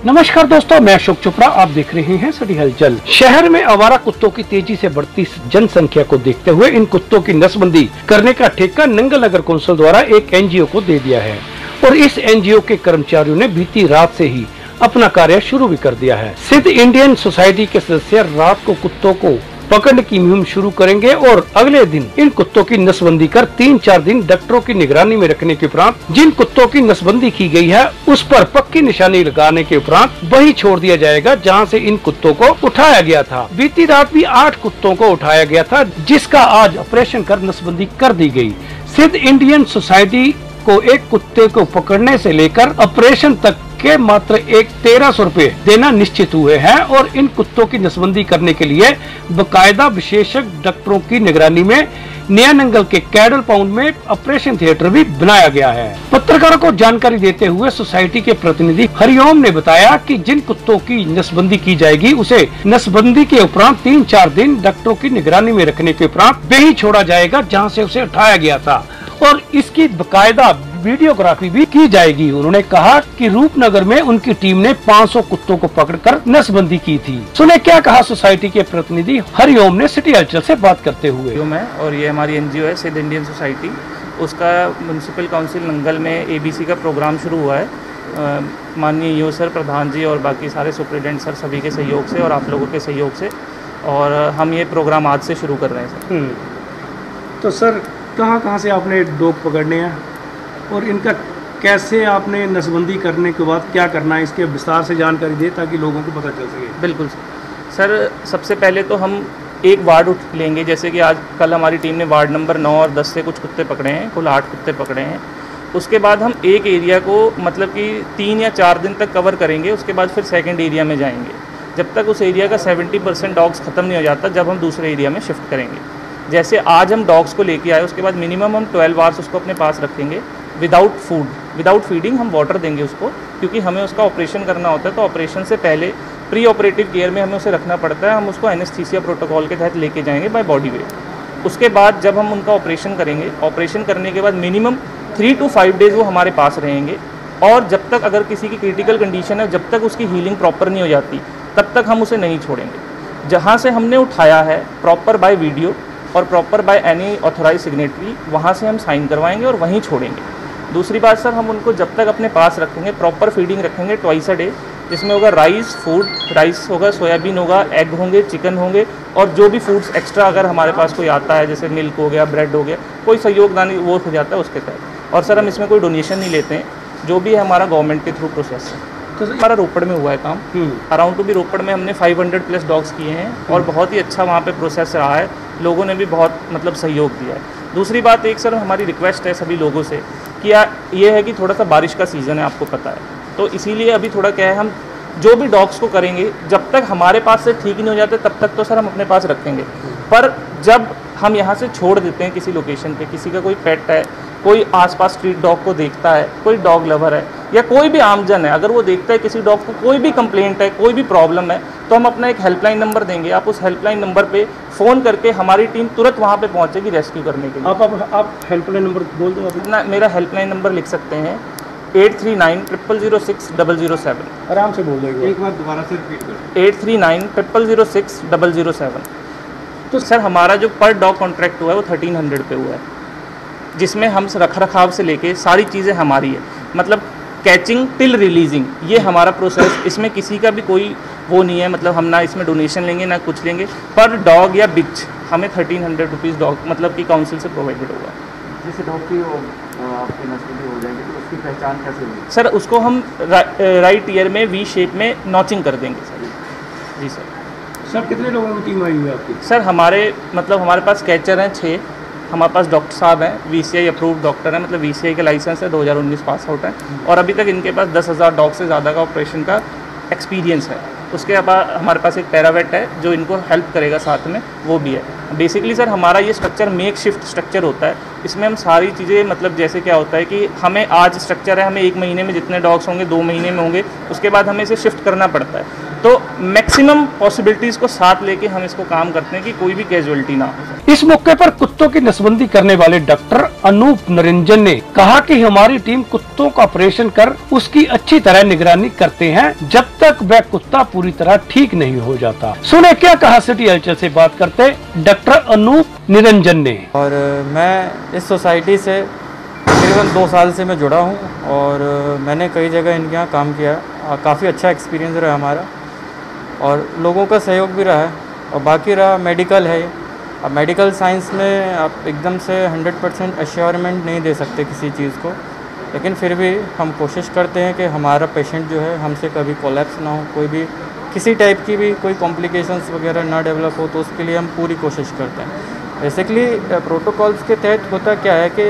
नमस्कार दोस्तों, मैं अशोक चोपड़ा। आप देख रहे हैं सिटी हलचल। शहर में आवारा कुत्तों की तेजी से बढ़ती जनसंख्या को देखते हुए इन कुत्तों की नस्बंदी करने का ठेका नंगल नगर कौंसिल द्वारा एक एनजीओ को दे दिया है और इस एनजीओ के कर्मचारियों ने बीती रात से ही अपना कार्य शुरू भी कर दिया है। सिद्ध इंडियन सोसाइटी के सदस्य रात को कुत्तों को पकड़ने की मुहिम शुरू करेंगे और अगले दिन इन कुत्तों की नसबंदी कर 3-4 दिन डॉक्टरों की निगरानी में रखने के उपरांत जिन कुत्तों की नसबंदी की गई है उस पर पक्की निशानी लगाने के उपरांत वही छोड़ दिया जाएगा जहां से इन कुत्तों को उठाया गया था। बीती रात भी 8 कुत्तों को उठाया गया था, जिसका आज ऑपरेशन कर नसबंदी कर दी गई। सिद्ध इंडियन सोसाइटी को एक कुत्ते को पकड़ने से लेकर ऑपरेशन तक के मात्र 1300 रुपए देना निश्चित हुए हैं और इन कुत्तों की नसबंदी करने के लिए बकायदा विशेषज्ञ डॉक्टरों की निगरानी में नया नंगल के कैडल पाउंड में ऑपरेशन थिएटर भी बनाया गया है। पत्रकारों को जानकारी देते हुए सोसाइटी के प्रतिनिधि हरिओम ने बताया कि जिन कुत्तों की नसबंदी की जाएगी उसे नसबंदी के उपरांत 3-4 दिन डॉक्टरों की निगरानी में रखने के उपरांत वही छोड़ा जाएगा जहाँ से उसे उठाया गया था और इसकी बकायदा वीडियोग्राफी भी की जाएगी। उन्होंने कहा कि रूपनगर में उनकी टीम ने 500 कुत्तों को पकड़कर नसबंदी की थी। सुने क्या कहा सोसाइटी के प्रतिनिधि हरिओम ने सिटी हलचल से बात करते हुए। और ये हमारी एनजीओ है सिद्ध इंडियन सोसाइटी, उसका म्यूनसिपल काउंसिल नंगल में एबीसी का प्रोग्राम शुरू हुआ है। माननीय ईओ सर, प्रधान जी और बाकी सारे सुप्रिटेंडेंट सर सभी के सहयोग से और आप लोगों के सहयोग से, और हम ये प्रोग्राम आज से शुरू कर रहे हैं सर। तो सर कहाँ से आपने डॉग पकड़ने हैं और इनका कैसे आपने नसबंदी करने के बाद क्या करना है, इसके विस्तार से जानकारी दे ताकि लोगों को पता चल सके। बिल्कुल सर, सबसे पहले तो हम एक वार्ड लेंगे, जैसे कि आज कल हमारी टीम ने वार्ड नंबर 9 और 10 से कुछ कुत्ते पकड़े हैं, कुल 8 कुत्ते पकड़े हैं। उसके बाद हम एक एरिया को मतलब कि 3 या 4 दिन तक कवर करेंगे, उसके बाद फिर सेकेंड एरिया में जाएंगे जब तक उस एरिया का 70% डॉग्स ख़त्म नहीं हो जाता, जब हम दूसरे एरिया में शिफ्ट करेंगे। जैसे आज हम डॉग्स को लेके आए, उसके बाद मिनिमम हम 12 आवर्स उसको अपने पास रखेंगे विदाउट फूड, विदाउट फीडिंग। हम वाटर देंगे उसको, क्योंकि हमें उसका ऑपरेशन करना होता है, तो ऑपरेशन से पहले प्री ऑपरेटिव केयर में हमें उसे रखना पड़ता है। हम उसको एनेस्थीसिया प्रोटोकॉल के तहत लेके जाएंगे बाय बॉडी वेट। उसके बाद जब हम उनका ऑपरेशन करेंगे, ऑपरेशन करने के बाद मिनिमम 3 to 5 डेज़ वो हमारे पास रहेंगे, और जब तक अगर किसी की क्रिटिकल कंडीशन है, जब तक उसकी हीलिंग प्रॉपर नहीं हो जाती तब तक हम उसे नहीं छोड़ेंगे। जहाँ से हमने उठाया है प्रॉपर बाय वीडियो और proper by any authorise signatory, वहाँ से हम साइन करवाएंगे और वहीं छोड़ेंगे। दूसरी बात सर, हम उनको जब तक अपने पास रखेंगे प्रॉपर फीडिंग रखेंगे ट्वाइस अ डे, जिसमें होगा राइस फूड, राइस होगा, सोयाबीन होगा, एग होंगे, चिकन होंगे, और जो भी फूड्स एक्स्ट्रा अगर हमारे पास कोई आता है, जैसे मिल्क हो गया, ब्रेड हो गया, कोई सहयोगदान वो हो जाता है उसके तहत। और सर हम इसमें कोई डोनेशन नहीं लेते हैं, जो भी है हमारा गवर्नमेंट के थ्रू प्रोसेस है। तो हमारा रोपड़ में हुआ है काम, अराउंड टू भी रोपड़ में हमने 500+ डॉग्स किए हैं और बहुत ही अच्छा वहाँ पे प्रोसेस रहा है, लोगों ने भी बहुत मतलब सहयोग दिया है। दूसरी बात एक सर हमारी रिक्वेस्ट है सभी लोगों से कि ये है कि थोड़ा सा बारिश का सीज़न है, आपको पता है, तो इसीलिए अभी थोड़ा क्या है, हम जो भी डॉग्स को करेंगे जब तक हमारे पास से ठीक नहीं हो जाते तब तक तो सर हम अपने पास रखेंगे। पर जब हम यहाँ से छोड़ देते हैं किसी लोकेशन पे, किसी का कोई पेट है, कोई आसपास स्ट्रीट डॉग को देखता है, कोई डॉग लवर है या कोई भी आमजन है, अगर वो देखता है किसी डॉग को कोई भी कंप्लेंट है, कोई भी प्रॉब्लम है, तो हम अपना एक हेल्पलाइन नंबर देंगे। आप उस हेल्पलाइन नंबर पे फ़ोन करके हमारी टीम तुरंत वहाँ पे पहुँचेगी रेस्क्यू करने के लिए। आप हेल्पलाइन नंबर बोल दो अपना। मेरा हेल्पलाइन नंबर लिख सकते हैं 8390060007। आराम से बोल दो, एक बार दोबारा से रिपीट करो। 8390060007। तो सर हमारा जो पर डॉग कॉन्ट्रैक्ट हुआ है वो 1300 पे हुआ है, जिसमें हम रख रखाव से लेके सारी चीज़ें हमारी है, मतलब कैचिंग टिल रिलीजिंग, ये हमारा प्रोसेस। इसमें किसी का भी कोई वो नहीं है, मतलब हम ना इसमें डोनेशन लेंगे ना कुछ लेंगे। पर डॉग या बिच हमें 1300 रुपीज़ डॉग मतलब कि काउंसिल से प्रोवाइडेड होगा। जैसे डॉग की आपकी नस्बंदी हो जाएगी तो उसकी पहचान कैसे होगी? सर उसको हम राइट ईयर में वी शेप में नॉचिंग कर देंगे सर। जी सर। सर कितने लोगों की टीम आई हुई है आपकी? सर हमारे पास कैचर हैं 6, हमारे पास डॉक्टर साहब हैं, VCI अप्रूव्ड डॉक्टर हैं, मतलब VCI का लाइसेंस है, 2019 पास आउट है, और अभी तक इनके पास 10,000 डॉग से ज़्यादा का ऑपरेशन का एक्सपीरियंस है। उसके बाद हमारे पास एक पैरावेट है जो इनको हेल्प करेगा साथ में, वो भी है। बेसिकली सर हमारा ये स्ट्रक्चर मेक शिफ्ट स्ट्रक्चर होता है, इसमें हम सारी चीज़ें मतलब जैसे क्या होता है कि हमें आज स्ट्रक्चर है, हमें 1 महीने में जितने डॉग्स होंगे 2 महीने में होंगे, उसके बाद हमें इसे शिफ्ट करना पड़ता है। तो मैक्सिमम पॉसिबिलिटीज़ को साथ लेके हम इसको काम करते हैं कि कोई भी कैजुअलिटी ना हो। इस मौके पर कुत्तों की नसबंदी करने वाले डॉक्टर अनूप निरंजन ने कहा कि हमारी टीम कुत्तों का ऑपरेशन कर उसकी अच्छी तरह निगरानी करते हैं जब तक वह कुत्ता पूरी तरह ठीक नहीं हो जाता। सुने क्या कहा सिटी हलचल से बात करते डॉक्टर अनूप निरंजन ने। और मैं इस सोसाइटी से तकरीबन 2 साल से मैं जुड़ा हूँ और मैंने कई जगह इनके यहाँ काम किया। काफ़ी अच्छा एक्सपीरियंस रहा हमारा और लोगों का सहयोग भी रहा है। और बाकी रहा मेडिकल है। अब मेडिकल साइंस में आप एकदम से 100% एश्योरमेंट नहीं दे सकते किसी चीज़ को, लेकिन फिर भी हम कोशिश करते हैं कि हमारा पेशेंट जो है हमसे कभी कोलैप्स ना हो, कोई भी किसी टाइप की भी कोई कॉम्प्लिकेशंस वगैरह ना डेवलप हो, तो उसके लिए हम पूरी कोशिश करते हैं। बेसिकली प्रोटोकॉल्स के तहत होता क्या है कि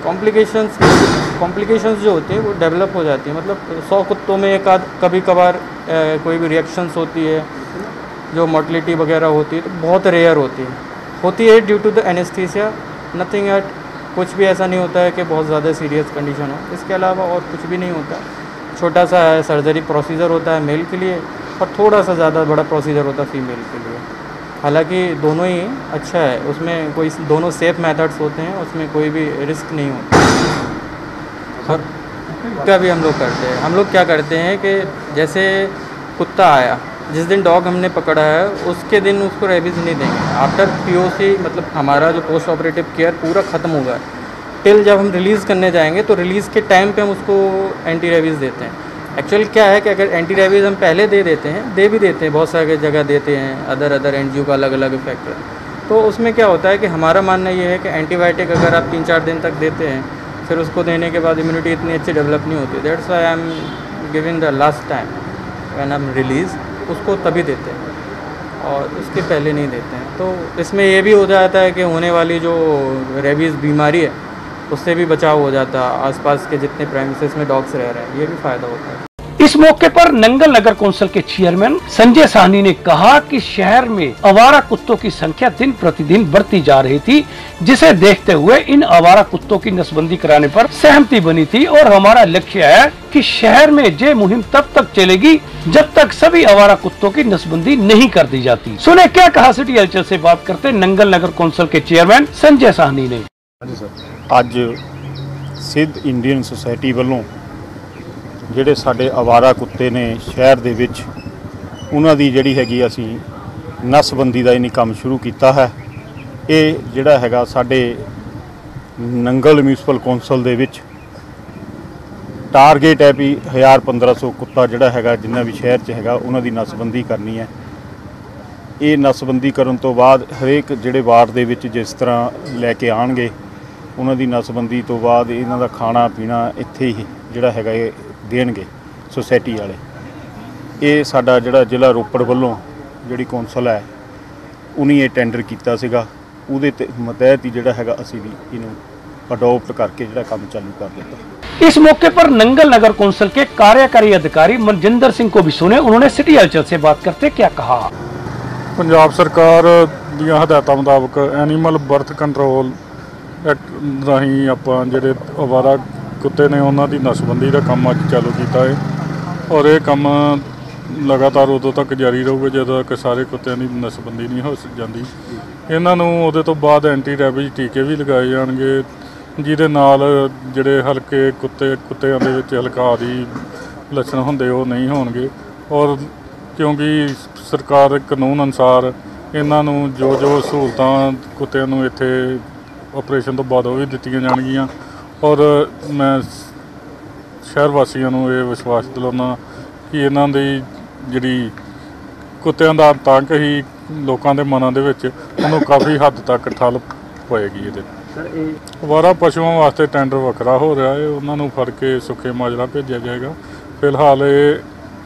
कॉम्प्लिकेशंस जो होती हैं वो डेवलप हो जाती हैं। मतलब 100 कुत्तों में एक आध कभी कभार कोई भी रिएक्शंस होती है, जो मोर्टलिटी वगैरह होती है तो बहुत रेयर होती है due to the anaesthesia. Nothing at, कुछ भी ऐसा नहीं होता है कि बहुत ज़्यादा सीरियस कंडीशन हो। इसके अलावा और कुछ भी नहीं होता। छोटा सा सर्जरी प्रोसीजर होता है मेल के लिए और थोड़ा सा ज़्यादा बड़ा प्रोसीजर होता है फीमेल के लिए। हालांकि दोनों ही अच्छा है, उसमें कोई दोनों सेफ मेथड्स होते हैं, उसमें कोई भी रिस्क नहीं होता। और क्या भी हम लोग करते हैं, हम लोग क्या करते हैं कि जैसे कुत्ता आया, जिस दिन डॉग हमने पकड़ा है उसके दिन उसको रेबीज़ नहीं देंगे। आफ्टर POC मतलब हमारा जो पोस्ट ऑपरेटिव केयर पूरा ख़त्म होगा, टिल जब हम रिलीज़ करने जाएंगे तो रिलीज़ के टाइम पे हम उसको एंटी रेबीज़ देते हैं। एक्चुअली क्या है कि अगर एंटी रेबीज़ हम पहले दे देते हैं, दे भी देते हैं, बहुत सारी जगह देते हैं, अदर NGO का अलग अलग इफेक्ट है। तो उसमें क्या होता है कि हमारा मानना ये है कि एंटीबायोटिक अगर आप 3-4 दिन तक देते हैं, फिर उसको देने के बाद इम्यूनिटी इतनी अच्छी डेवलप नहीं होती। That's why I am giving the last time when I am release, उसको तभी देते हैं और उसके पहले नहीं देते हैं। तो इसमें ये भी हो जाता है कि होने वाली जो रेबीज़ बीमारी है उससे भी बचाव हो जाता है। आसपास के जितने प्रेमिसेस में डॉग्स रह रहे हैं ये भी फ़ायदा होता है। इस मौके पर नंगल नगर कौंसिल के चेयरमैन संजय साहनी ने कहा कि शहर में आवारा कुत्तों की संख्या दिन प्रतिदिन बढ़ती जा रही थी, जिसे देखते हुए इन आवारा कुत्तों की नसबंदी कराने पर सहमति बनी थी और हमारा लक्ष्य है कि शहर में ये मुहिम तब तक चलेगी जब तक सभी आवारा कुत्तों की नसबंदी नहीं कर दी जाती। सुने क्या कहा सिटी हलचल से बात करते नंगल नगर कौंसिल के चेयरमैन संजय साहनी ने। ਅੱਜ सिद्ध इंडियन सोसाइटी ਵੱਲੋਂ ਜਿਹੜੇ ਸਾਡੇ ਆਵਾਰਾ ਕੁੱਤੇ ਨੇ ਸ਼ਹਿਰ ਦੇ ਵਿੱਚ ਉਹਨਾਂ ਦੀ ਜਿਹੜੀ ਹੈਗੀ ਅਸੀਂ ਨਸਬੰਦੀ ਦਾ ਇਹਨੀ ਕੰਮ ਸ਼ੁਰੂ ਕੀਤਾ ਹੈ। ਇਹ ਜਿਹੜਾ ਹੈਗਾ ਸਾਡੇ ਨੰਗਲ ਮਿਊਨਿਸਪਲ ਕੌਂਸਲ ਦੇ ਵਿੱਚ ਟਾਰਗੇਟ ਹੈ ਵੀ 1000-1500 ਕੁੱਤਾ ਜਿਹੜਾ ਹੈਗਾ ਜਿੰਨਾ ਵੀ ਸ਼ਹਿਰ 'ਚ ਹੈਗਾ ਉਹਨਾਂ ਦੀ ਨਸਬੰਦੀ ਕਰਨੀ ਹੈ। ਇਹ ਨਸਬੰਦੀ ਕਰਨ ਤੋਂ ਬਾਅਦ ਹਰੇਕ ਜਿਹੜੇ ਵਾਰਡ ਦੇ ਵਿੱਚ ਜਿਸ ਤਰ੍ਹਾਂ ਲੈ ਕੇ ਆਣਗੇ ਉਹਨਾਂ ਦੀ ਨਸਬੰਦੀ ਤੋਂ ਬਾਅਦ ਇਹਨਾਂ ਦਾ ਖਾਣਾ ਪੀਣਾ ਇੱਥੇ ਹੀ ਜਿਹੜਾ ਹੈਗਾ ਇਹ ਦੇਣਗੇ सोसाइटी वाले। ये साडा जिहड़ा जिला रोपड़ वालों जिहड़ी कौंसल है उन्हीं ये टेंडर किया सीगा, उहदे तहत ही जिहड़ा हैगा असीं भी इहनूं अडोप्ट करके जिहड़ा काम चालू कर दिता। इस मौके पर नंगल नगर कौंसिल के कार्यकारी अधिकारी मनजिंदर सिंह को भी सुने। उन्होंने सिटी हलचल से बात करते क्या कहा। पंजाब सरकार दीयां हदायतां मुताबक एनीमल बर्थ कंट्रोल एक्ट राहीं आपां जिहड़े आवारा कुत्ते ने उन्हां दी नसबंदी का काम अज चालू किया है और ये काम लगातार उदों तक जारी रहूगा जदों तक सारे कुत्तियां की नसबंदी नहीं हो जाती। इन्हां नूं उहदे तो बाद एंटी रैबीज टीके भी लगाए जाणगे जिहदे नाल जिहड़े हल्के कुत्तियां दे विच हल्का आदि लक्षण हुंदे वो नहीं होणगे। और क्योंकि सरकार कानून अनुसार इन्हां नूं जो सहूलतां कुत्तियां नूं इत्थे ऑपरेशन तो बाद भी दित्तियां जाणगीआं। और मैं शहर वासियों को यह विश्वास दिलाना कि इन्हां दी जिहड़ी कुत्तियां दा आतंक ही लोगों के मनां दे विच उहनूं काफ़ी हद तक ठल पएगी। ये आवारा पशुओं वास्ते टेंडर वखरा हो रहा है, उन्होंने फड़ के सुखे माजरा भेजा जाएगा। फिलहाल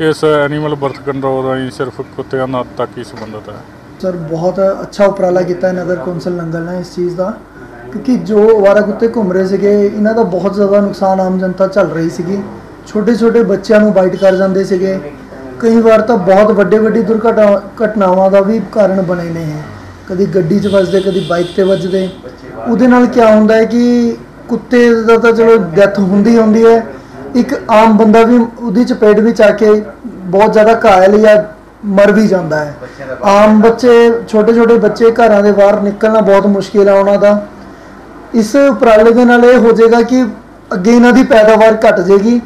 इस एनीमल बर्थ कंट्रोल राही सिर्फ कुत्तियां तक ही संबंधित है। सर बहुत अच्छा उपराला किया नगर कौंसल नंगल ने इस चीज़ का, क्योंकि जो आवारा कुत्ते घूम रहे थे इन्हों का बहुत ज़्यादा नुकसान आम जनता झल रही सी। छोटे छोटे बच्चों को बाइट कर जाते थे, कई बार तो बहुत वड्डी दुर्घटनावां का भी कारण बने ने हैं। कभी गड्डी च वजदे, कभी बाइक ते वजदे। उहदे नाल क्या होंदा है कि कुत्ते दा तो चलो डैथ होंदी है, एक आम बंदा भी उहदी चपेट विच आके बहुत ज़्यादा घायल या ਮਰ ਵੀ ਜਾਂਦਾ ਹੈ। ਆਮ ਬੱਚੇ, ਛੋਟੇ ਛੋਟੇ ਬੱਚੇ ਘਰਾਂ ਦੇ ਬਾਹਰ ਨਿਕਲਣਾ ਬਹੁਤ ਮੁਸ਼ਕਿਲ ਹੈ ਉਹਨਾਂ ਦਾ। ਇਸ ਉਪਰਾਲੇ ਦੇ ਨਾਲ ਇਹ ਹੋ ਜਾਏਗਾ ਕਿ ਅੱਗੇ ਇਹਨਾਂ ਦੀ ਪੈਦਾਵਾਰ ਘਟ ਜਾਏਗੀ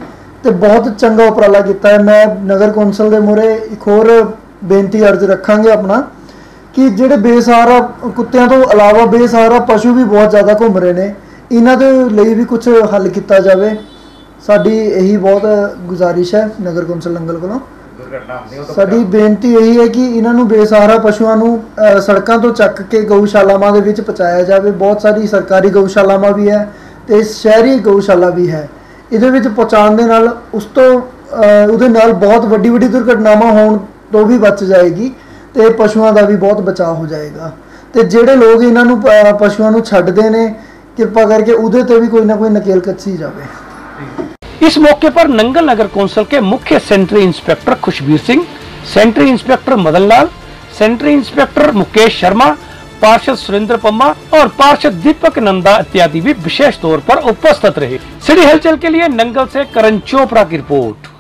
ਤੇ ਬਹੁਤ ਚੰਗਾ ਉਪਰਾਲਾ ਕੀਤਾ ਹੈ। ਮੈਂ ਨਗਰ ਕੌਂਸਲ ਦੇ ਮੂਹਰੇ ਇੱਕ ਹੋਰ ਬੇਨਤੀ ਅਰਜ਼ ਰੱਖਾਂਗੇ ਆਪਣਾ ਕਿ ਜਿਹੜੇ ਬੇਸਹਾਰਾ ਕੁੱਤਿਆਂ ਤੋਂ ਇਲਾਵਾ ਬੇਸਹਾਰਾ ਪਸ਼ੂ ਵੀ ਬਹੁਤ ਜ਼ਿਆਦਾ ਘੁੰਮ ਰਹੇ ਨੇ, ਇਹਨਾਂ ਦੇ ਲਈ ਵੀ ਕੁਝ ਹੱਲ ਕੀਤਾ ਜਾਵੇ। ਸਾਡੀ ਇਹੀ ਬਹੁਤ ਗੁਜ਼ਾਰਿਸ਼ ਹੈ ਨਗਰ ਕੌਂਸਲ ਨੰਗਲ ਕੋਲੋਂ। ਸਾਡੀ ਬੇਨਤੀ ਇਹੀ ਹੈ ਕਿ ਇਹਨਾਂ ਨੂੰ ਬੇਸਹਾਰਾ ਪਸ਼ੂਆਂ ਨੂੰ ਸੜਕਾਂ ਤੋਂ ਚੱਕ ਕੇ ਗਊਸ਼ਾਲਾਵਾਂ ਦੇ ਵਿੱਚ ਪਹੁੰਚਾਇਆ ਜਾਵੇ। ਬਹੁਤ ਸਾਰੀ ਸਰਕਾਰੀ ਗਊਸ਼ਾਲਾਵਾਂ ਵੀ ਹੈ ਤੇ ਸ਼ਹਿਰੀ ਗਊਸ਼ਾਲਾ ਵੀ ਹੈ। ਇਹਦੇ ਵਿੱਚ ਪਹੁੰਚਾਉਣ ਦੇ ਨਾਲ ਉਹਦੇ ਨਾਲ ਬਹੁਤ ਵੱਡੀ ਦੁਰਘਟਨਾਵਾਂ ਹੋਣ ਤੋਂ ਵੀ ਬਚ ਜਾਏਗੀ ਤੇ ਪਸ਼ੂਆਂ ਦਾ ਵੀ ਬਹੁਤ ਬਚਾਅ ਹੋ ਜਾਏਗਾ। ਤੇ ਜਿਹੜੇ ਲੋਕ ਇਹਨਾਂ ਨੂੰ ਪਸ਼ੂਆਂ ਨੂੰ ਛੱਡਦੇ ਨੇ, ਕਿਰਪਾ करके ਉਹਦੇ ਤੇ ਵੀ ਕੋਈ ਨਾ ਕੋਈ ਨਕੇਲ ਕੱਸੀ ਜਾਵੇ। इस मौके पर नंगल नगर कौंसिल के मुख्य sanitary inspector Khushbir Singh, sanitary inspector Madan Lal, sanitary inspector Mukesh Sharma, पार्षद सुरेंद्र पम्मा और पार्षद दीपक नंदा इत्यादि भी विशेष तौर पर उपस्थित रहे। सिटी हलचल के लिए नंगल से करण चोपड़ा की रिपोर्ट।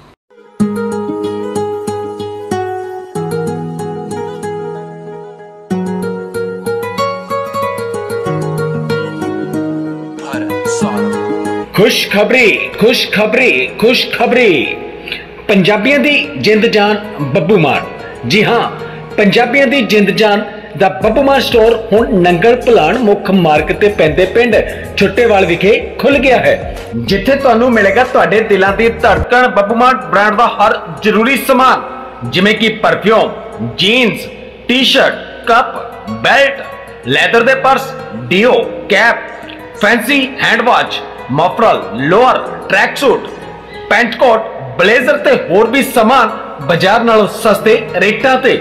खुशखबरी पंजाबियों दी जिंद जान बब्बू मान। जी हाँ, पंजाबियों दी जिंद जान दा बब्बू मान स्टोर हुण नंगल भलान मुख मार्ग ते पैंदे पिंड छुट्टेवाल विखे खुल गया है, जिथे तुहानू मिलेगा तुहाडे दिलां दी धड़कन बब्बू मान ब्रांड दा हर जरूरी सामान, जिवें कि perfume, jeans, T shirt, cup, belt, leather दे purse, deo, cap, fancy hand watch, muffler, lower, track suit, pant coat, blazer ते होर भी सामान बाजार नालों सस्ते रेटां ते।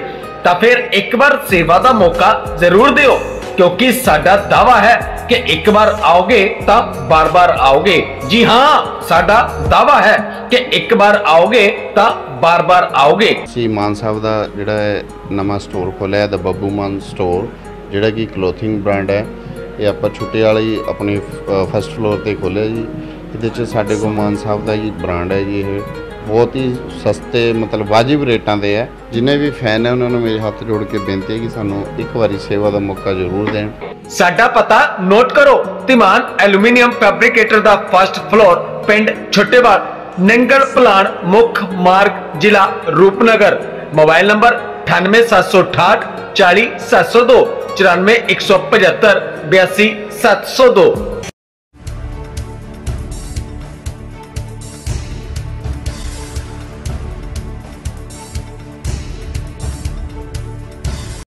तां फिर एक बार सेवा दा मौका जरूर दिओ, क्योंकि साडा दावा है कि एक बार आओगे तां बार बार आओगे। जी हाँ, साडा दावा है कि एक बार आओगे तां बार बार आओगे। सी मान साहब दा जिहड़ा नवां स्टोर खोलिया द बब्बू मान स्टोर, जिहड़ा कि क्लोथिंग ब्रांड है, ये आप छुट्टे वाली अपनी फर्स्ट फ्लोर पर खोलिया जी। ये साढ़े को मान साहब का जी ब्रांड है जी। ये बहुत ही सस्ते मतलब वाजिब रेटां दे है। जिन्हें भी फैन है उन्होंने मेरे हाथ जोड़ के बेनती है कि सानू एक बारी सेवा का मौका जरूर दें। साडा पता नोट करो, तिमान एल्यूमीनियम फैब्रिकेटर दा फर्स्ट फ्लोर, पिंड छुट्टेवाल, नंगल भलान मुख मार्ग, जिला रूपनगर। Mobile number 98 768 40 702, 94 175 82 702।